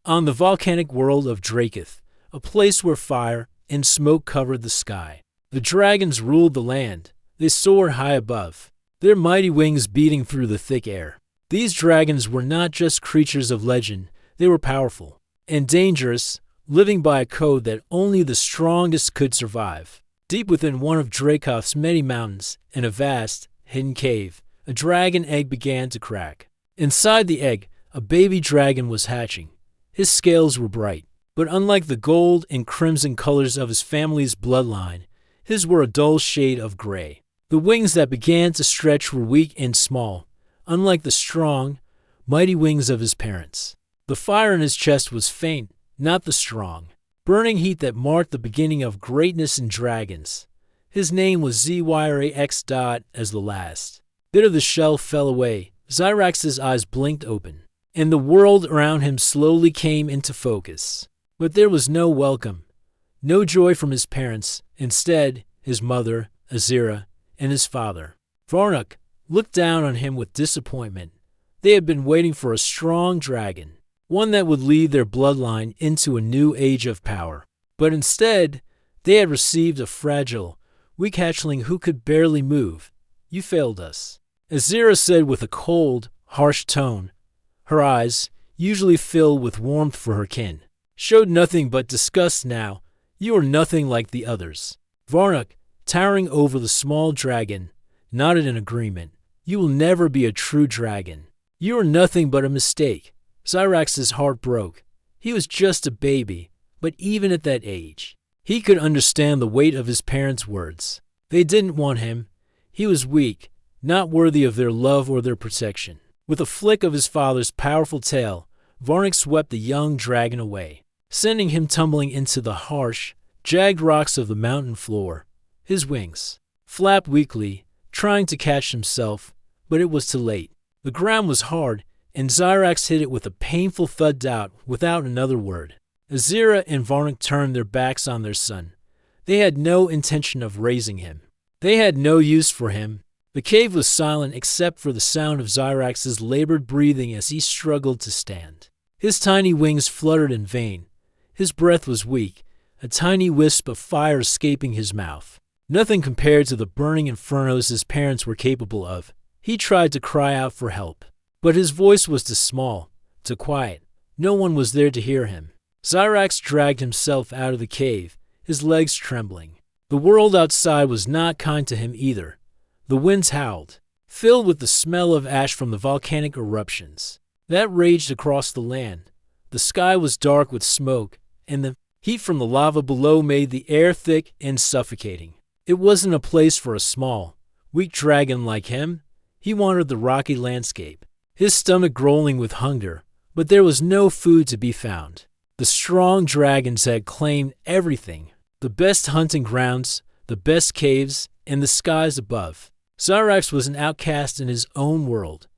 on the volcanic world of Dracoth, a place where fire and smoke covered the sky. The dragons ruled the land. They soared high above, their mighty wings beating through the thick air. These dragons were not just creatures of legend, they were powerful and dangerous, living by a code that only the strongest could survive. Deep within one of Dracoth's many mountains, in a vast, hidden cave, a dragon egg began to crack. Inside the egg, a baby dragon was hatching. His scales were bright, but unlike the gold and crimson colors of his family's bloodline, his were a dull shade of gray. The wings that began to stretch were weak and small, unlike the strong, mighty wings of his parents. The fire in his chest was faint, not the strong, burning heat that marked the beginning of greatness in dragons. His name was ZYRAX. As the last bit of the shell fell away, Zyrax's eyes blinked open, and the world around him slowly came into focus. But there was no welcome, no joy from his parents. Instead, his mother, Azira, and his father, Varnuk, looked down on him with disappointment. They had been waiting for a strong dragon, one that would lead their bloodline into a new age of power. But instead, they had received a fragile, weak hatchling who could barely move. "You failed us," Azira said with a cold, harsh tone. Her eyes, usually filled with warmth for her kin, showed nothing but disgust now. "You are nothing like the others." Varnuk, towering over the small dragon, nodded in agreement. "You will never be a true dragon. You are nothing but a mistake." Zyrax's heart broke. He was just a baby, but even at that age, he could understand the weight of his parents' words. They didn't want him. He was weak, not worthy of their love or their protection. With a flick of his father's powerful tail, Varnuk swept the young dragon away, sending him tumbling into the harsh, jagged rocks of the mountain floor. His wings flapped weakly, trying to catch himself, but it was too late. The ground was hard, and Zyrax hit it with a painful thud out without another word. Azira and Varnuk turned their backs on their son. They had no intention of raising him. They had no use for him. The cave was silent except for the sound of Zyrax's labored breathing as he struggled to stand. His tiny wings fluttered in vain. His breath was weak, a tiny wisp of fire escaping his mouth. Nothing compared to the burning infernos his parents were capable of. He tried to cry out for help, but his voice was too small, too quiet. No one was there to hear him. Zyrax dragged himself out of the cave, his legs trembling. The world outside was not kind to him either. The winds howled, filled with the smell of ash from the volcanic eruptions that raged across the land. The sky was dark with smoke, and the heat from the lava below made the air thick and suffocating. It wasn't a place for a small, weak dragon like him. He wanted the rocky landscape, his stomach growling with hunger, but there was no food to be found. The strong dragons had claimed everything, the best hunting grounds, the best caves, and the skies above. Zyrax was an outcast in his own world.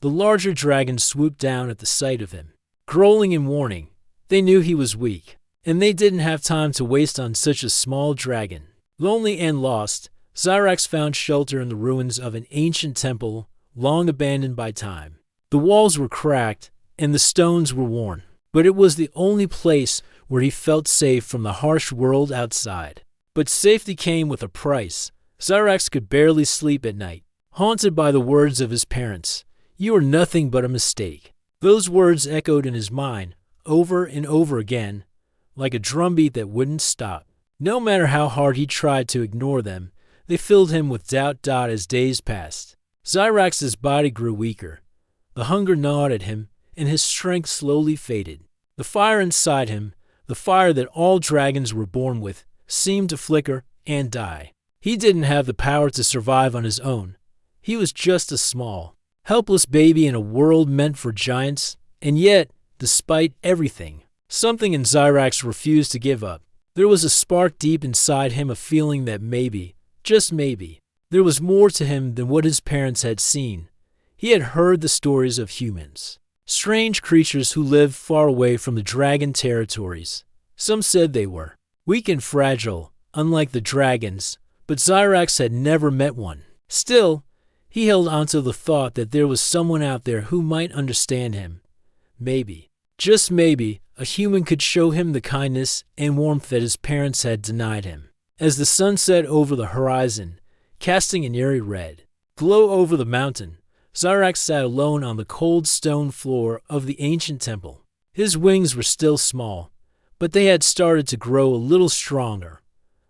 The larger dragons swooped down at the sight of him, growling in warning. They knew he was weak, and they didn't have time to waste on such a small dragon. Lonely and lost, Zyrax found shelter in the ruins of an ancient temple long abandoned by time. The walls were cracked, and the stones were worn, but it was the only place where he felt safe from the harsh world outside. But safety came with a price. Zyrax could barely sleep at night, haunted by the words of his parents. "You are nothing but a mistake." Those words echoed in his mind, over and over again, like a drumbeat that wouldn't stop. No matter how hard he tried to ignore them, they filled him with doubt as days passed. Zyrax's body grew weaker. The hunger gnawed at him, and his strength slowly faded. The fire inside him, the fire that all dragons were born with, seemed to flicker and die. He didn't have the power to survive on his own. He was just a small, helpless baby in a world meant for giants, and yet, despite everything, something in Zyrax refused to give up. There was a spark deep inside him, a feeling that maybe, just maybe, there was more to him than what his parents had seen. He had heard the stories of humans, strange creatures who lived far away from the dragon territories. Some said they were weak and fragile, unlike the dragons, but Zyrax had never met one. Still, he held onto the thought that there was someone out there who might understand him. Maybe, just maybe, A human could show him the kindness and warmth that his parents had denied him. As the sun set over the horizon, casting an eerie red glow over the mountain, Zyrax sat alone on the cold stone floor of the ancient temple. His wings were still small, but they had started to grow a little stronger.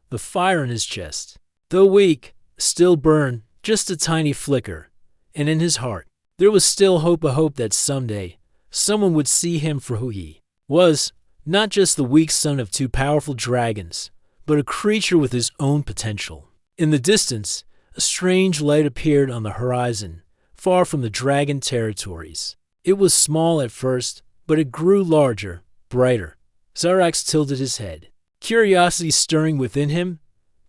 The fire in his chest, though weak, still burned just a tiny flicker, and in his heart, there was still a hope that someday someone would see him for who he was, not just the weak son of two powerful dragons, but a creature with his own potential. In the distance, a strange light appeared on the horizon, far from the dragon territories. It was small at first, but it grew larger, brighter. Zyrax tilted his head, curiosity stirring within him.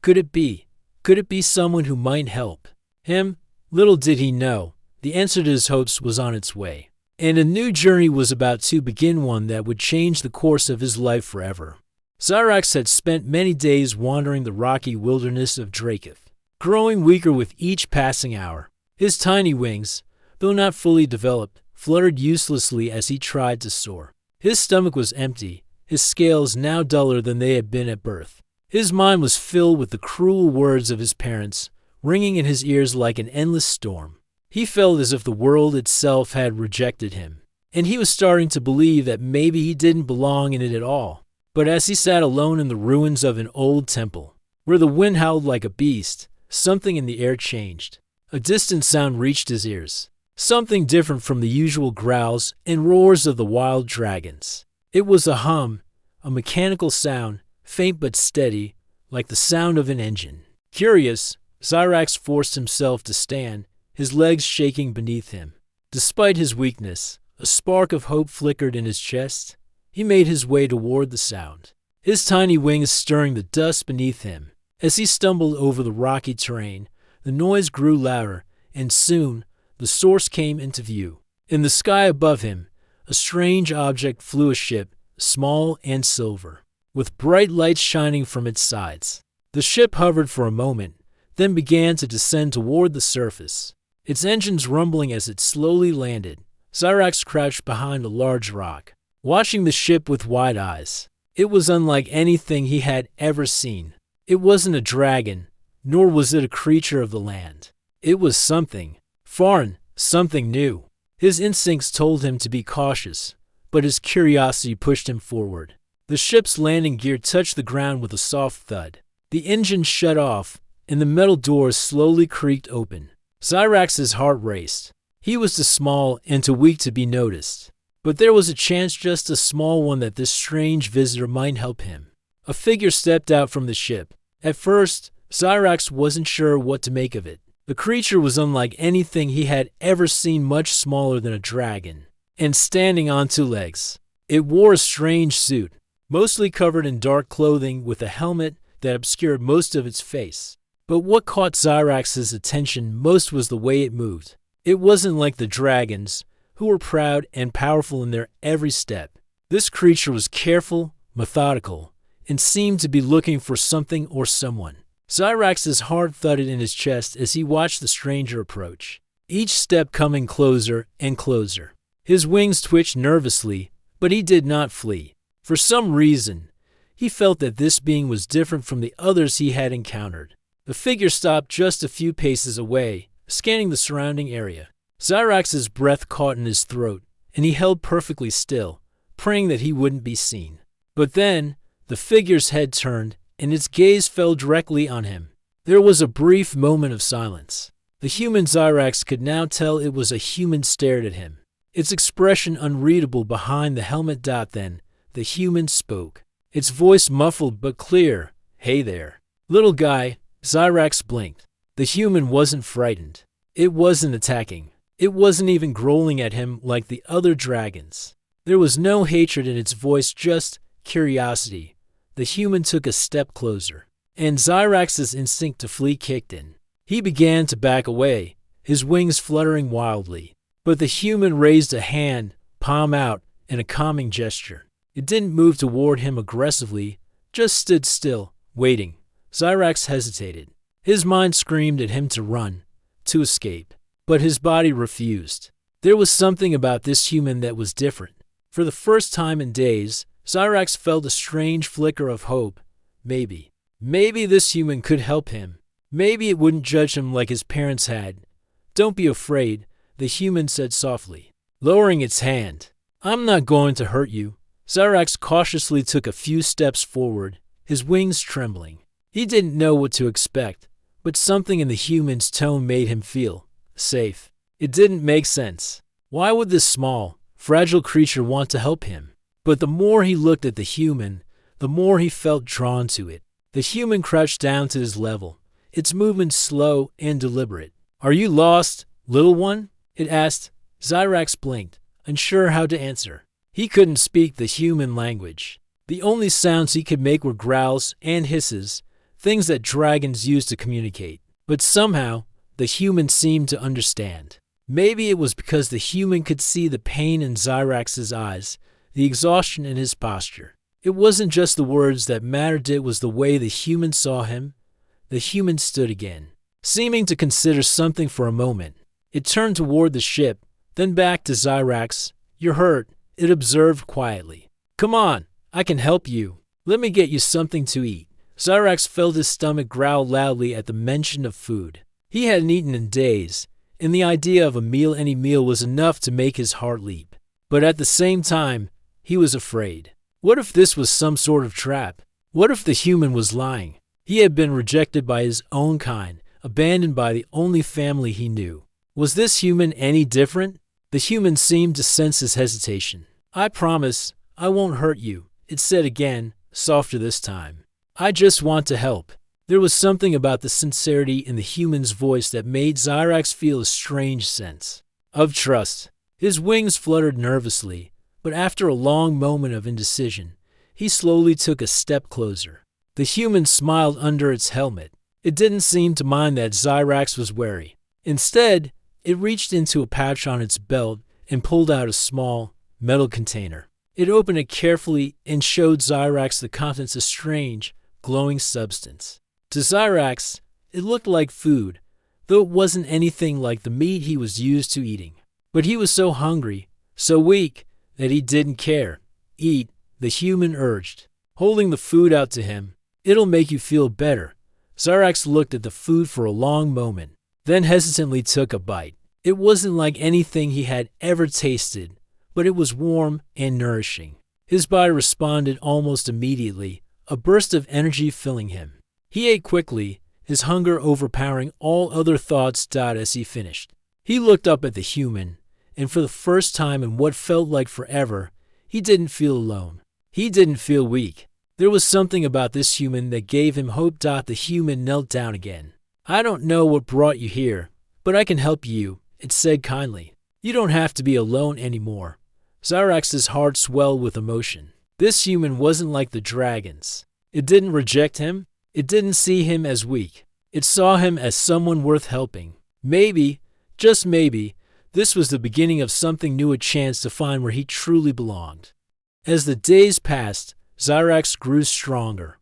Could it be? Could it be someone who might help him? Little did he know, the answer to his hopes was on its way, and a new journey was about to begin, one that would change the course of his life forever. Zyrax had spent many days wandering the rocky wilderness of Draketh, growing weaker with each passing hour. His tiny wings, though not fully developed, fluttered uselessly as he tried to soar. His stomach was empty, his scales now duller than they had been at birth. His mind was filled with the cruel words of his parents, ringing in his ears like an endless storm. He felt as if the world itself had rejected him, and he was starting to believe that maybe he didn't belong in it at all. But as he sat alone in the ruins of an old temple, where the wind howled like a beast, something in the air changed. A distant sound reached his ears, something different from the usual growls and roars of the wild dragons. It was a hum, a mechanical sound, faint but steady, like the sound of an engine. Curious, Zyrax forced himself to stand, his legs shaking beneath him. Despite his weakness, a spark of hope flickered in his chest. He made his way toward the sound, his tiny wings stirring the dust beneath him. As he stumbled over the rocky terrain, the noise grew louder, and soon the source came into view. In the sky above him, a strange object flew, a ship, small and silver, with bright lights shining from its sides. The ship hovered for a moment, then began to descend toward the surface, its engines rumbling as it slowly landed. Zyrax crouched behind a large rock, watching the ship with wide eyes. It was unlike anything he had ever seen. It wasn't a dragon, nor was it a creature of the land. It was something foreign, something new. His instincts told him to be cautious, but his curiosity pushed him forward. The ship's landing gear touched the ground with a soft thud. The engine shut off, and the metal doors slowly creaked open. Zyrax's heart raced. He was too small and too weak to be noticed, but there was a chance, just a small one, that this strange visitor might help him. A figure stepped out from the ship. At first, Zyrax wasn't sure what to make of it. The creature was unlike anything he had ever seen, much smaller than a dragon, and standing on two legs. It wore a strange suit, mostly covered in dark clothing, with a helmet that obscured most of its face. But what caught Zyrax's attention most was the way it moved. It wasn't like the dragons, who were proud and powerful in their every step. This creature was careful, methodical, and seemed to be looking for something or someone. Zyrax's heart thudded in his chest as he watched the stranger approach, each step coming closer and closer. His wings twitched nervously, but he did not flee. For some reason, he felt that this being was different from the others he had encountered. The figure stopped just a few paces away, scanning the surrounding area. Zyrax's breath caught in his throat, and he held perfectly still, praying that he wouldn't be seen. But then, the figure's head turned, and its gaze fell directly on him. There was a brief moment of silence. The human Zyrax could now tell it was a human stared at him, its expression unreadable behind the helmet. Then, the human spoke, its voice muffled but clear. "Hey there, little guy." Zyrax blinked. The human wasn't frightened. It wasn't attacking. It wasn't even growling at him like the other dragons. There was no hatred in its voice, just curiosity. The human took a step closer, and Zyrax's instinct to flee kicked in. He began to back away, his wings fluttering wildly. But the human raised a hand, palm out, in a calming gesture. It didn't move toward him aggressively, just stood still, waiting. Zyrax hesitated. His mind screamed at him to run, to escape, but his body refused. There was something about this human that was different. For the first time in days, Zyrax felt a strange flicker of hope. Maybe this human could help him. Maybe it wouldn't judge him like his parents had. "Don't be afraid," the human said softly, lowering its hand. "I'm not going to hurt you." Zyrax cautiously took a few steps forward, his wings trembling. He didn't know what to expect, but something in the human's tone made him feel safe. It didn't make sense. Why would this small, fragile creature want to help him? But the more he looked at the human, the more he felt drawn to it. The human crouched down to his level, its movements slow and deliberate. "Are you lost, little one?" it asked. Zyrax blinked, unsure how to answer. He couldn't speak the human language. The only sounds he could make were growls and hisses, things that dragons use to communicate. But somehow, the human seemed to understand. Maybe it was because the human could see the pain in Zyrax's eyes, the exhaustion in his posture. It wasn't just the words that mattered, it was the way the human saw him. The human stood again, seeming to consider something for a moment. It turned toward the ship, then back to Zyrax. "You're hurt," it observed quietly. "Come on, I can help you. Let me get you something to eat." Zyrax felt his stomach growl loudly at the mention of food. He hadn't eaten in days, and the idea of any meal was enough to make his heart leap. But at the same time, he was afraid. What if this was some sort of trap? What if the human was lying? He had been rejected by his own kind, abandoned by the only family he knew. Was this human any different? The human seemed to sense his hesitation. "I promise, I won't hurt you," it said again, softer this time. "I just want to help." There was something about the sincerity in the human's voice that made Zyrax feel a strange sense of trust. His wings fluttered nervously, but after a long moment of indecision, he slowly took a step closer. The human smiled under its helmet. It didn't seem to mind that Zyrax was wary. Instead, it reached into a pouch on its belt and pulled out a small, metal container. It opened it carefully and showed Zyrax the contents of a strange, glowing substance. To Zyrax, it looked like food, though it wasn't anything like the meat he was used to eating. But he was so hungry, so weak, that he didn't care. "Eat," the human urged, holding the food out to him. "It'll make you feel better." Zyrax looked at the food for a long moment, then hesitantly took a bite. It wasn't like anything he had ever tasted, but it was warm and nourishing. His body responded almost immediately, a burst of energy filling him. He ate quickly, his hunger overpowering all other thoughts as he finished. He looked up at the human, and for the first time in what felt like forever, he didn't feel alone. He didn't feel weak. There was something about this human that gave him hope. The human knelt down again. "I don't know what brought you here, but I can help you," it said kindly. "You don't have to be alone anymore." Zyrax's heart swelled with emotion. This human wasn't like the dragons. It didn't reject him. It didn't see him as weak. It saw him as someone worth helping. Maybe, just maybe, this was the beginning of something new, a chance to find where he truly belonged. As the days passed, Zyrax grew stronger.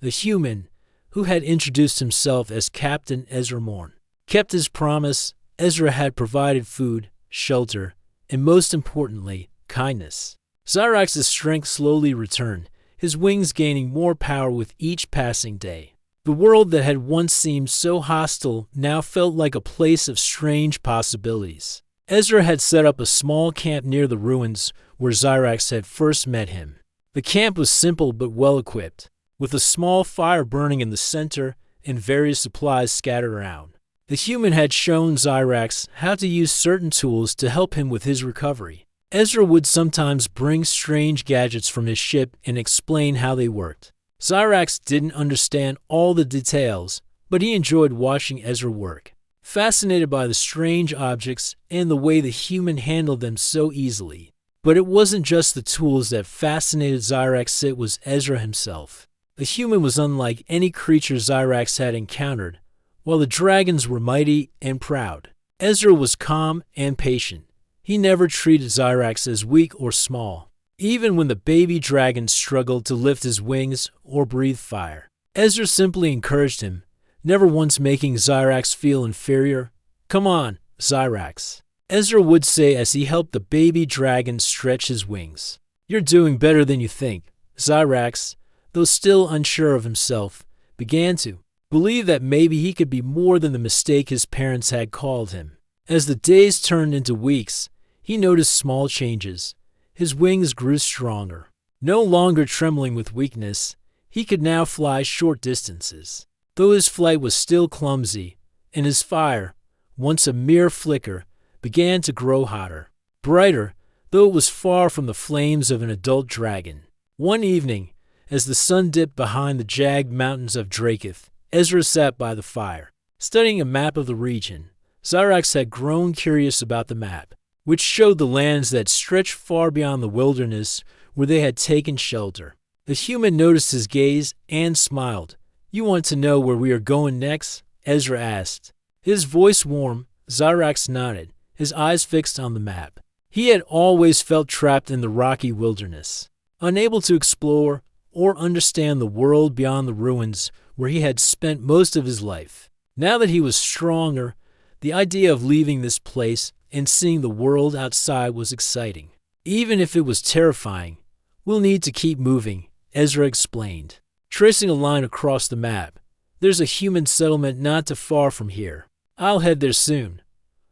The human, who had introduced himself as Captain Ezra Morn, kept his promise. Ezra had provided food, shelter, and most importantly, kindness. Zyrax's strength slowly returned, his wings gaining more power with each passing day. The world that had once seemed so hostile now felt like a place of strange possibilities. Ezra had set up a small camp near the ruins where Zyrax had first met him. The camp was simple but well-equipped, with a small fire burning in the center and various supplies scattered around. The human had shown Zyrax how to use certain tools to help him with his recovery. Ezra would sometimes bring strange gadgets from his ship and explain how they worked. Zyrax didn't understand all the details, but he enjoyed watching Ezra work, fascinated by the strange objects and the way the human handled them so easily. But it wasn't just the tools that fascinated Zyrax, it was Ezra himself. The human was unlike any creature Zyrax had encountered. While the dragons were mighty and proud, Ezra was calm and patient. He never treated Zyrax as weak or small, even when the baby dragon struggled to lift his wings or breathe fire. Ezra simply encouraged him, never once making Zyrax feel inferior. "Come on, Zyrax," Ezra would say as he helped the baby dragon stretch his wings. You're doing better than you think. Zyrax, though still unsure of himself, began to believe that maybe he could be more than the mistake his parents had called him. As the days turned into weeks, he noticed small changes. His wings grew stronger. No longer trembling with weakness, he could now fly short distances. Though his flight was still clumsy, and his fire, once a mere flicker, began to grow hotter, brighter, though it was far from the flames of an adult dragon. One evening, as the sun dipped behind the jagged mountains of Dracoth, Ezra sat by the fire, studying a map of the region. Zyrax had grown curious about the map, which showed the lands that stretched far beyond the wilderness where they had taken shelter. The human noticed his gaze and smiled. "You want to know where we are going next?" Ezra asked. His voice warm, Zyrax nodded, his eyes fixed on the map. He had always felt trapped in the rocky wilderness, unable to explore or understand the world beyond the ruins where he had spent most of his life. Now that he was stronger, the idea of leaving this place and seeing the world outside was exciting. Even if it was terrifying, "We'll need to keep moving," Ezra explained, tracing a line across the map. "There's a human settlement not too far from here. I'll head there soon.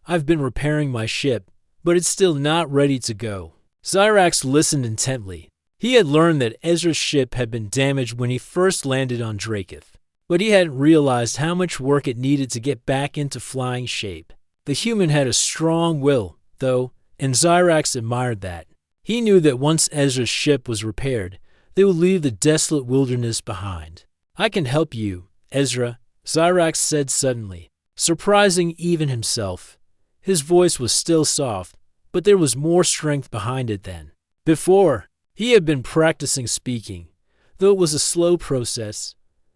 I've been repairing my ship, but it's still not ready to go." Zyrax listened intently. He had learned that Ezra's ship had been damaged when he first landed on Dracoth, but he hadn't realized how much work it needed to get back into flying shape. The human had a strong will, though, and Zyrax admired that. He knew that once Ezra's ship was repaired, they would leave the desolate wilderness behind. "I can help you, Ezra," Zyrax said suddenly, surprising even himself. His voice was still soft, but there was more strength behind it than before. He had been practicing speaking, though it was a slow process.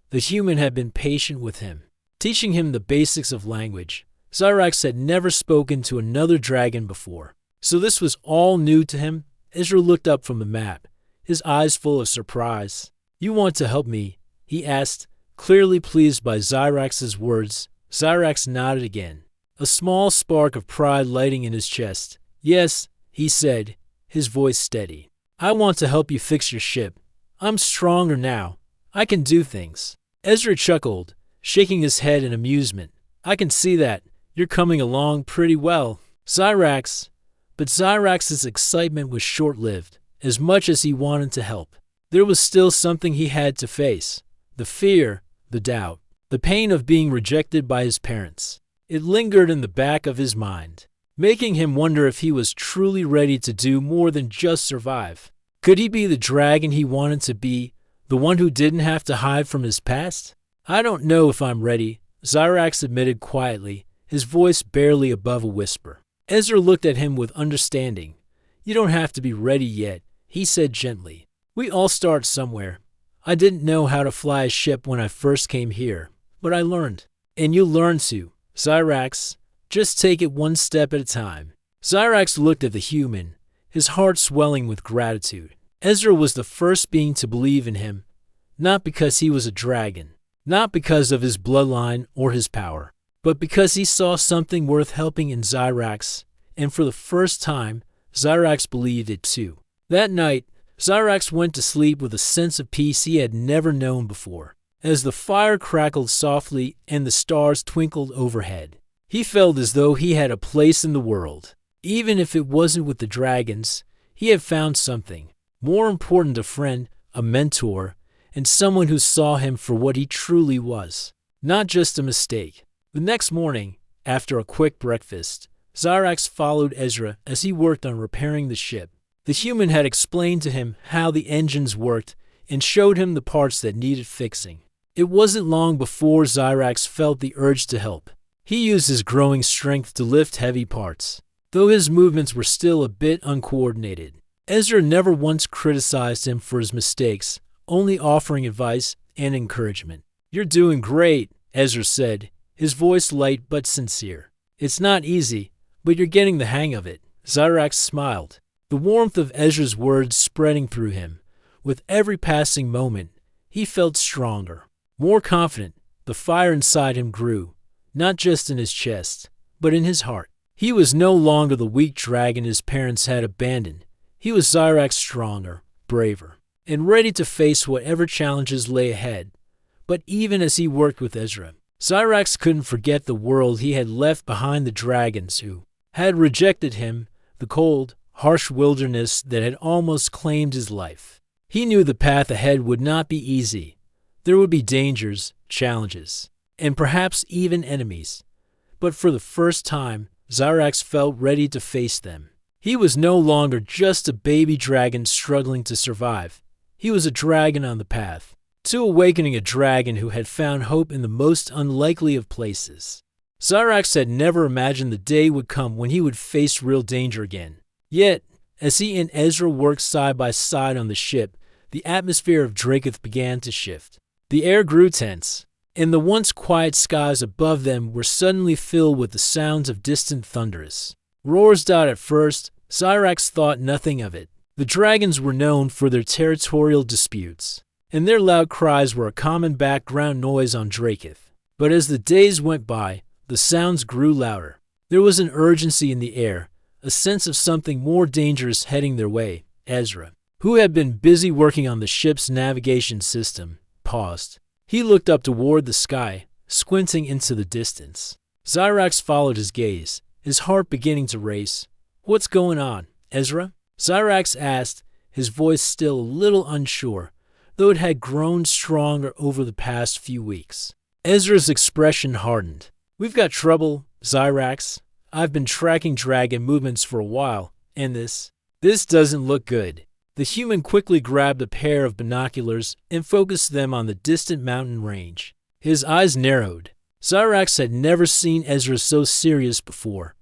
The human had been patient with him, teaching him the basics of language. Zyrax had never spoken to another dragon before, so this was all new to him. Ezra looked up from the map, his eyes full of surprise. "You want to help me?" he asked, clearly pleased by Zyrax's words. Zyrax nodded again, a small spark of pride lighting in his chest. "Yes," he said, his voice steady. "I want to help you fix your ship. I'm stronger now. I can do things." Ezra chuckled, shaking his head in amusement. "I can see that. You're coming along pretty well, Zyrax." But Zyrax's excitement was short-lived. As much as he wanted to help, there was still something he had to face. The fear, the doubt, the pain of being rejected by his parents. It lingered in the back of his mind, making him wonder if he was truly ready to do more than just survive. Could he be the dragon he wanted to be, the one who didn't have to hide from his past? "I don't know if I'm ready," Zyrax admitted quietly, his voice barely above a whisper. Ezra looked at him with understanding. "You don't have to be ready yet," he said gently. "We all start somewhere. I didn't know how to fly a ship when I first came here, but I learned. And you'll learn too, Zyrax. Just take it one step at a time." Zyrax looked at the human, his heart swelling with gratitude. Ezra was the first being to believe in him, not because he was a dragon, not because of his bloodline or his power, but because he saw something worth helping in Zyrax, and for the first time, Zyrax believed it too. That night, Zyrax went to sleep with a sense of peace he had never known before. As the fire crackled softly and the stars twinkled overhead, he felt as though he had a place in the world. Even if it wasn't with the dragons, he had found something more important: a friend, a mentor, and someone who saw him for what he truly was, not just a mistake. The next morning, after a quick breakfast, Zyrax followed Ezra as he worked on repairing the ship. The human had explained to him how the engines worked and showed him the parts that needed fixing. It wasn't long before Zyrax felt the urge to help. He used his growing strength to lift heavy parts, though his movements were still a bit uncoordinated. Ezra never once criticized him for his mistakes, only offering advice and encouragement. "You're doing great," Ezra said, his voice light but sincere. "It's not easy, but you're getting the hang of it." Zyrax smiled, the warmth of Ezra's words spreading through him. With every passing moment, he felt stronger, more confident. The fire inside him grew, not just in his chest, but in his heart. He was no longer the weak dragon his parents had abandoned. He was Zyrax stronger, braver, and ready to face whatever challenges lay ahead. But even as he worked with Ezra, Zyrax couldn't forget the world he had left behind, the dragons who had rejected him, the cold, harsh wilderness that had almost claimed his life. He knew the path ahead would not be easy. There would be dangers, challenges, and perhaps even enemies. But for the first time, Zyrax felt ready to face them. He was no longer just a baby dragon struggling to survive. He was a dragon on the path to awakening, a dragon who had found hope in the most unlikely of places. Zyrax had never imagined the day would come when he would face real danger again. Yet, as he and Ezra worked side by side on the ship, the atmosphere of Dracoth began to shift. The air grew tense, and the once quiet skies above them were suddenly filled with the sounds of distant thunderous roars. At first, Zyrax thought nothing of it. The dragons were known for their territorial disputes, and their loud cries were a common background noise on Dracoth. But as the days went by, the sounds grew louder. There was an urgency in the air, a sense of something more dangerous heading their way. Ezra, who had been busy working on the ship's navigation system, paused. He looked up toward the sky, squinting into the distance. Zyrax followed his gaze, his heart beginning to race. "What's going on, Ezra?" Zyrax asked, his voice still a little unsure, though it had grown stronger over the past few weeks. Ezra's expression hardened. "We've got trouble, Zyrax. I've been tracking dragon movements for a while, and this doesn't look good." The human quickly grabbed a pair of binoculars and focused them on the distant mountain range. His eyes narrowed. Zyrax had never seen Ezra so serious before.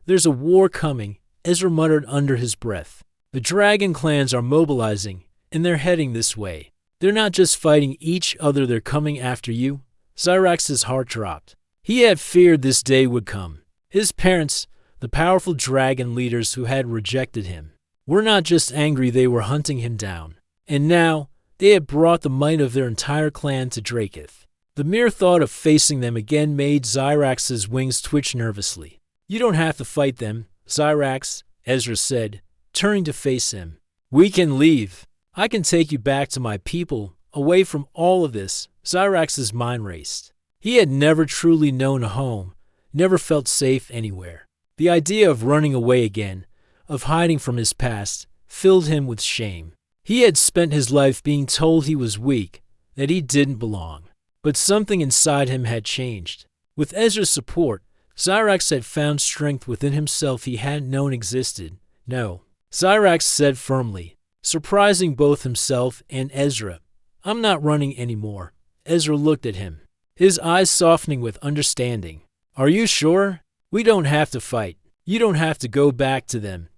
"There's a war coming," Ezra muttered under his breath. "The dragon clans are mobilizing, and they're heading this way. They're not just fighting each other, they're coming after you." Zyrax's heart dropped. He had feared this day would come. His parents, the powerful dragon leaders who had rejected him, were not just angry, they were hunting him down. And now, they had brought the might of their entire clan to Dracoth. The mere thought of facing them again made Zyrax's wings twitch nervously. "You don't have to fight them, Zyrax," Ezra said, turning to face him. "We can leave. I can take you back to my people, away from all of this." Zyrax's mind raced. He had never truly known a home, never felt safe anywhere. The idea of running away again, of hiding from his past, filled him with shame. He had spent his life being told he was weak, that he didn't belong. But something inside him had changed. With Ezra's support, Zyrax had found strength within himself he hadn't known existed. "No," Zyrax said firmly, surprising both himself and Ezra. "I'm not running anymore." Ezra looked at him, his eyes softening with understanding. "Are you sure? We don't have to fight. You don't have to go back to them."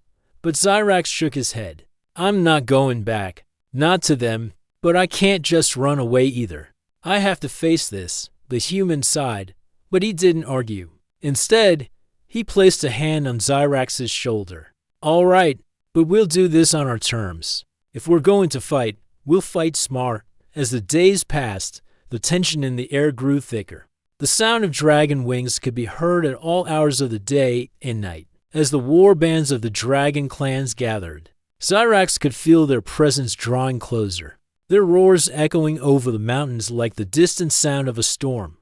But Zyrax shook his head. "I'm not going back. Not to them. But I can't just run away either. I have to face this, the human side." But he didn't argue. Instead, he placed a hand on Zyrax's shoulder. "All right, but we'll do this on our terms. If we're going to fight, we'll fight smart." As the days passed, the tension in the air grew thicker. The sound of dragon wings could be heard at all hours of the day and night. As the war bands of the dragon clans gathered, Zyrax could feel their presence drawing closer, their roars echoing over the mountains like the distant sound of a storm.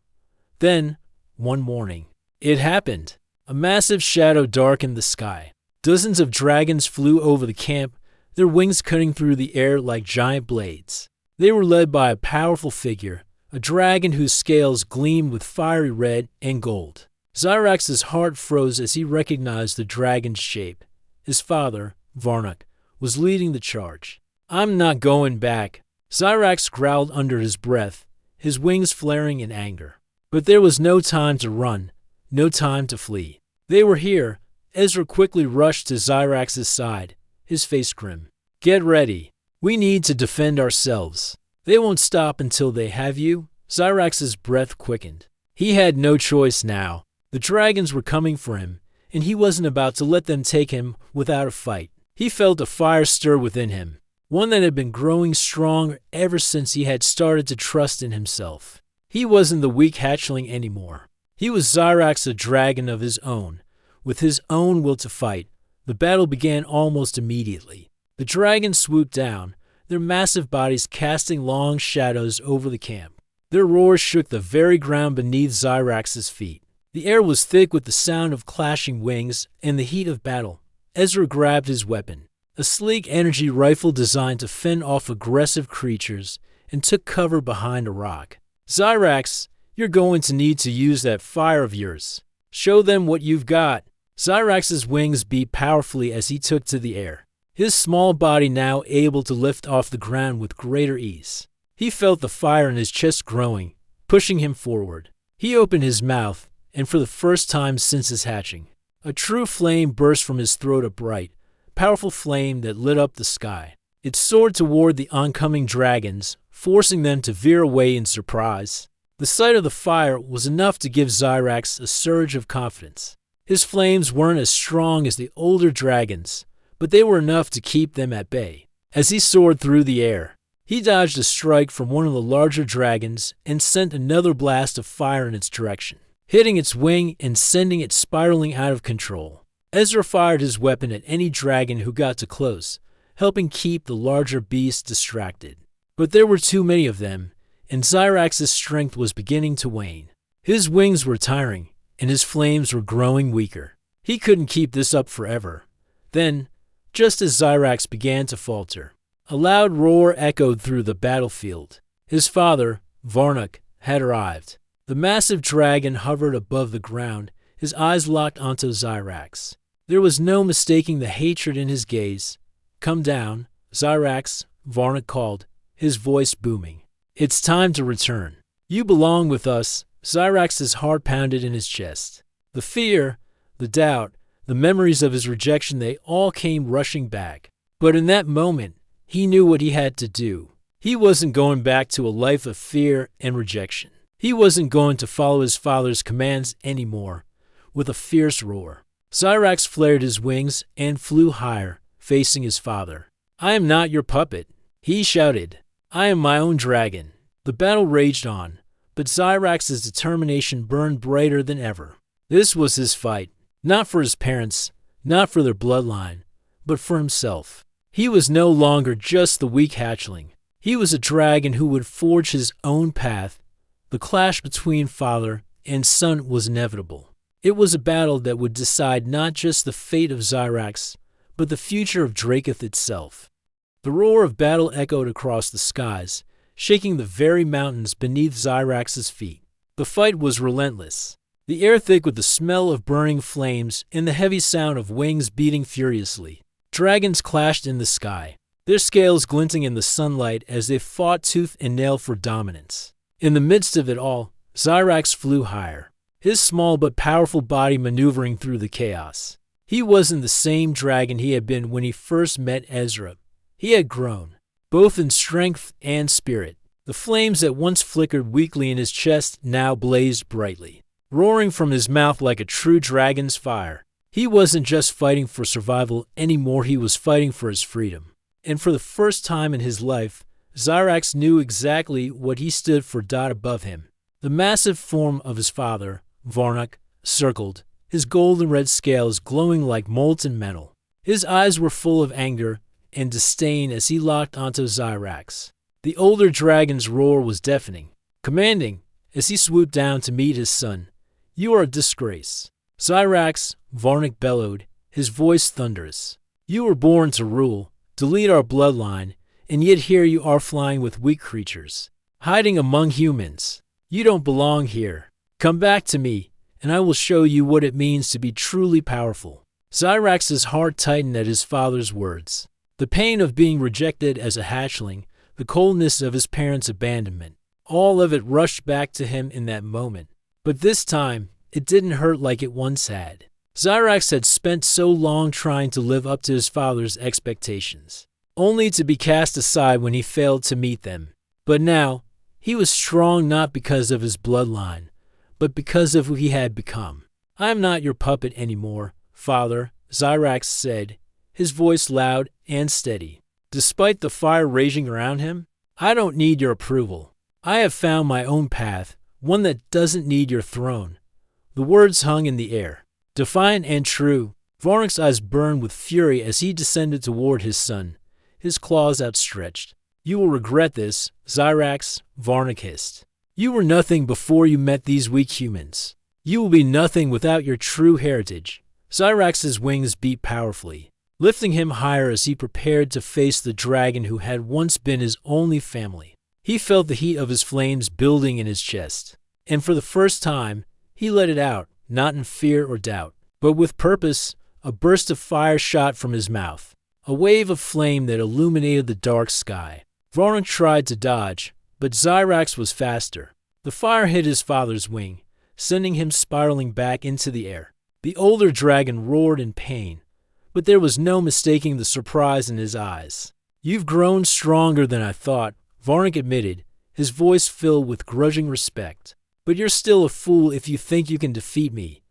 Then, one morning, it happened. A massive shadow darkened the sky. Dozens of dragons flew over the camp, their wings cutting through the air like giant blades. They were led by a powerful figure, a dragon whose scales gleamed with fiery red and gold. Zyrax's heart froze as he recognized the dragon's shape. His father, Varnuk, was leading the charge. "I'm not going back," Zyrax growled under his breath, his wings flaring in anger. But there was no time to run, no time to flee. They were here. Ezra quickly rushed to Zyrax's side, his face grim. "Get ready. We need to defend ourselves. They won't stop until they have you." Zyrax's breath quickened. He had no choice now. The dragons were coming for him, and he wasn't about to let them take him without a fight. He felt a fire stir within him, one that had been growing strong ever since he had started to trust in himself. He wasn't the weak hatchling anymore. He was Zyrax, a dragon of his own, with his own will to fight. The battle began almost immediately. The dragons swooped down, their massive bodies casting long shadows over the camp. Their roars shook the very ground beneath Zyrax's feet. The air was thick with the sound of clashing wings and the heat of battle. Ezra grabbed his weapon, a sleek energy rifle designed to fend off aggressive creatures, and took cover behind a rock. Zyrax, you're going to need to use that fire of yours. Show them what you've got. Zyrax's wings beat powerfully as he took to the air, his small body now able to lift off the ground with greater ease. He felt the fire in his chest growing, pushing him forward. He opened his mouth, and for the first time since his hatching, a true flame burst from his throat, a bright, powerful flame that lit up the sky. It soared toward the oncoming dragons, forcing them to veer away in surprise. The sight of the fire was enough to give Zyrax a surge of confidence. His flames weren't as strong as the older dragons, but they were enough to keep them at bay. As he soared through the air, he dodged a strike from one of the larger dragons and sent another blast of fire in its direction, hitting its wing and sending it spiraling out of control. Ezra fired his weapon at any dragon who got too close, helping keep the larger beasts distracted. But there were too many of them, and Zyrax's strength was beginning to wane. His wings were tiring, and his flames were growing weaker. He couldn't keep this up forever. Then, just as Zyrax began to falter, a loud roar echoed through the battlefield. His father, Varnuk, had arrived. The massive dragon hovered above the ground, his eyes locked onto Zyrax. There was no mistaking the hatred in his gaze. "Come down, Zyrax," Varnuk called, his voice booming. "It's time to return. You belong with us." Zyrax's heart pounded in his chest. The fear, the doubt, the memories of his rejection, they all came rushing back. But in that moment, he knew what he had to do. He wasn't going back to a life of fear and rejection. He wasn't going to follow his father's commands anymore. With a fierce roar, Zyrax flared his wings and flew higher, facing his father. "I am not your puppet," he shouted. "I am my own dragon." The battle raged on, but Zyrax's determination burned brighter than ever. This was his fight, not for his parents, not for their bloodline, but for himself. He was no longer just the weak hatchling. He was a dragon who would forge his own path. The clash between father and son was inevitable. It was a battle that would decide not just the fate of Zyrax, but the future of Draketh itself. The roar of battle echoed across the skies, shaking the very mountains beneath Zyrax's feet. The fight was relentless, the air thick with the smell of burning flames and the heavy sound of wings beating furiously. Dragons clashed in the sky, their scales glinting in the sunlight as they fought tooth and nail for dominance. In the midst of it all, Zyrax flew higher, his small but powerful body maneuvering through the chaos. He wasn't the same dragon he had been when he first met Ezra. He had grown, both in strength and spirit. The flames that once flickered weakly in his chest now blazed brightly, roaring from his mouth like a true dragon's fire. He wasn't just fighting for survival anymore, he was fighting for his freedom. And for the first time in his life, Zyrax knew exactly what he stood for. Above him, the massive form of his father, Varnuk, circled, his golden red scales glowing like molten metal. His eyes were full of anger and disdain as he locked onto Zyrax. The older dragon's roar was deafening, commanding, as he swooped down to meet his son. "You are a disgrace." "Zyrax," Varnuk bellowed, his voice thunderous. "You were born to rule, to lead our bloodline, and yet here you are flying with weak creatures, hiding among humans. You don't belong here. Come back to me, and I will show you what it means to be truly powerful." Zyrax's heart tightened at his father's words. The pain of being rejected as a hatchling, the coldness of his parents' abandonment, all of it rushed back to him in that moment. But this time, it didn't hurt like it once had. Zyrax had spent so long trying to live up to his father's expectations, only to be cast aside when he failed to meet them. But now, he was strong not because of his bloodline, but because of who he had become. "I am not your puppet anymore, father," Zyrax said, his voice loud and steady. Despite the fire raging around him, "I don't need your approval. I have found my own path, one that doesn't need your throne." The words hung in the air, defiant and true. Varnuk's eyes burned with fury as he descended toward his son, his claws outstretched. "You will regret this, Zyrax," Varnik hissed. "You were nothing before you met these weak humans. You will be nothing without your true heritage." Zyrax's wings beat powerfully, lifting him higher as he prepared to face the dragon who had once been his only family. He felt the heat of his flames building in his chest, and for the first time, he let it out, not in fear or doubt, but with purpose. A burst of fire shot from his mouth, a wave of flame that illuminated the dark sky. Varnik tried to dodge, but Zyrax was faster. The fire hit his father's wing, sending him spiraling back into the air. The older dragon roared in pain, but there was no mistaking the surprise in his eyes. "You've grown stronger than I thought," Varnik admitted, his voice filled with grudging respect. "But you're still a fool if you think you can defeat me."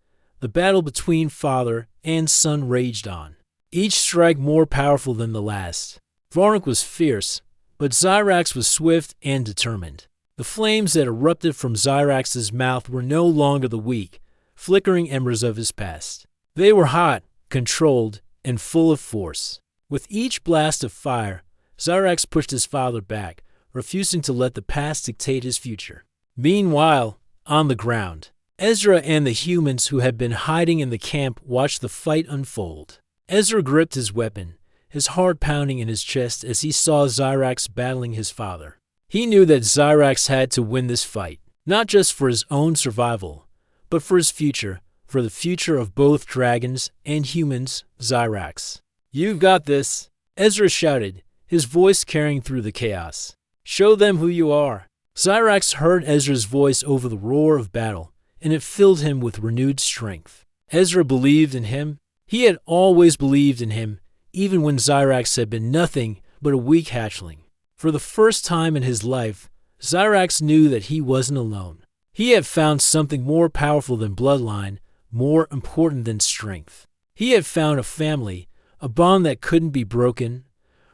The battle between father and son raged on, each strike more powerful than the last. Varnik was fierce, but Zyrax was swift and determined. The flames that erupted from Zyrax's mouth were no longer the weak, flickering embers of his past. They were hot, controlled, and full of force. With each blast of fire, Zyrax pushed his father back, refusing to let the past dictate his future. Meanwhile, on the ground, Ezra and the humans who had been hiding in the camp watched the fight unfold. Ezra gripped his weapon, his heart pounding in his chest as he saw Zyrax battling his father. He knew that Zyrax had to win this fight, not just for his own survival, but for his future, for the future of both dragons and humans. "Zyrax, you've got this," Ezra shouted, his voice carrying through the chaos. "Show them who you are." Zyrax heard Ezra's voice over the roar of battle, and it filled him with renewed strength. Ezra believed in him. He had always believed in him, even when Zyrax had been nothing but a weak hatchling. For the first time in his life, Zyrax knew that he wasn't alone. He had found something more powerful than bloodline, more important than strength. He had found a family, a bond that couldn't be broken.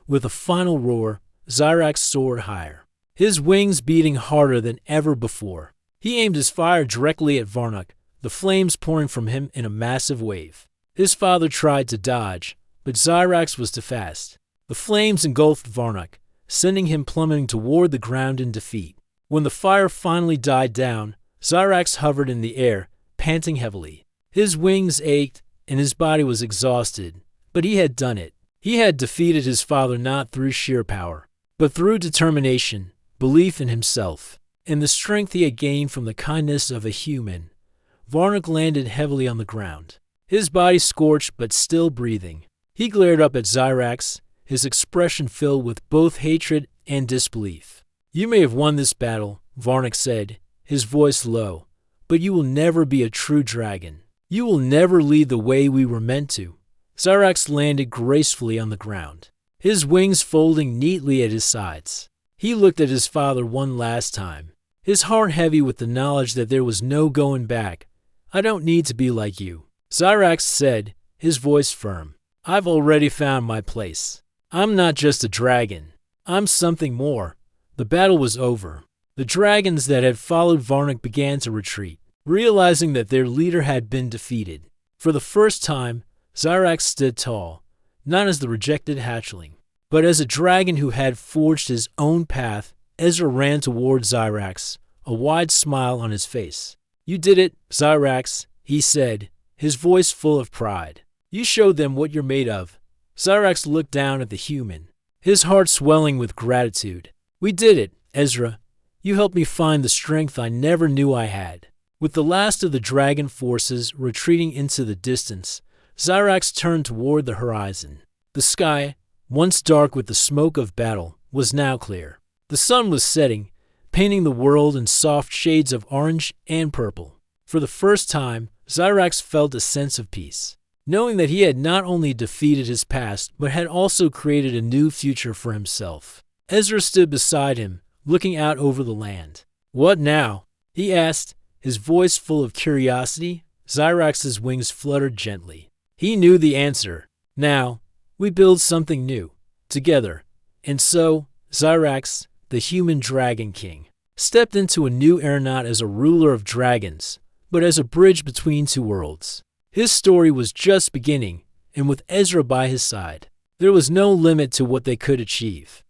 With a final roar, Zyrax soared higher, his wings beating harder than ever before. He aimed his fire directly at Varnik, the flames pouring from him in a massive wave. His father tried to dodge, but Zyrax was too fast. The flames engulfed Varnik, sending him plummeting toward the ground in defeat. When the fire finally died down, Zyrax hovered in the air, panting heavily. His wings ached, and his body was exhausted, but he had done it. He had defeated his father not through sheer power, but through determination, belief in himself, and the strength he had gained from the kindness of a human. Varnik landed heavily on the ground, his body scorched but still breathing. He glared up at Zyrax, his expression filled with both hatred and disbelief. "You may have won this battle," Varnik said, his voice low, "but you will never be a true dragon. You will never lead the way we were meant to." Zyrax landed gracefully on the ground, his wings folding neatly at his sides. He looked at his father one last time, his heart heavy with the knowledge that there was no going back. "I don't need to be like you," Zyrax said, his voice firm. "I've already found my place. I'm not just a dragon. I'm something more." The battle was over. The dragons that had followed Varnik began to retreat, realizing that their leader had been defeated. For the first time, Zyrax stood tall, not as the rejected hatchling, but as a dragon who had forged his own path. Ezra ran toward Zyrax, a wide smile on his face. "You did it, Zyrax," he said, his voice full of pride. "You showed them what you're made of." Zyrax looked down at the human, his heart swelling with gratitude. "We did it, Ezra. You helped me find the strength I never knew I had." With the last of the dragon forces retreating into the distance, Zyrax turned toward the horizon. The sky, once dark with the smoke of battle, was now clear. The sun was setting, painting the world in soft shades of orange and purple. For the first time, Zyrax felt a sense of peace, knowing that he had not only defeated his past, but had also created a new future for himself. Ezra stood beside him, looking out over the land. "What now?" he asked, his voice full of curiosity. Zyrax's wings fluttered gently. He knew the answer. "Now, we build something new, together." And so, Zyrax, the human dragon king, stepped into a new era not as a ruler of dragons, but as a bridge between two worlds. His story was just beginning, and with Ezra by his side, There was no limit to what they could achieve.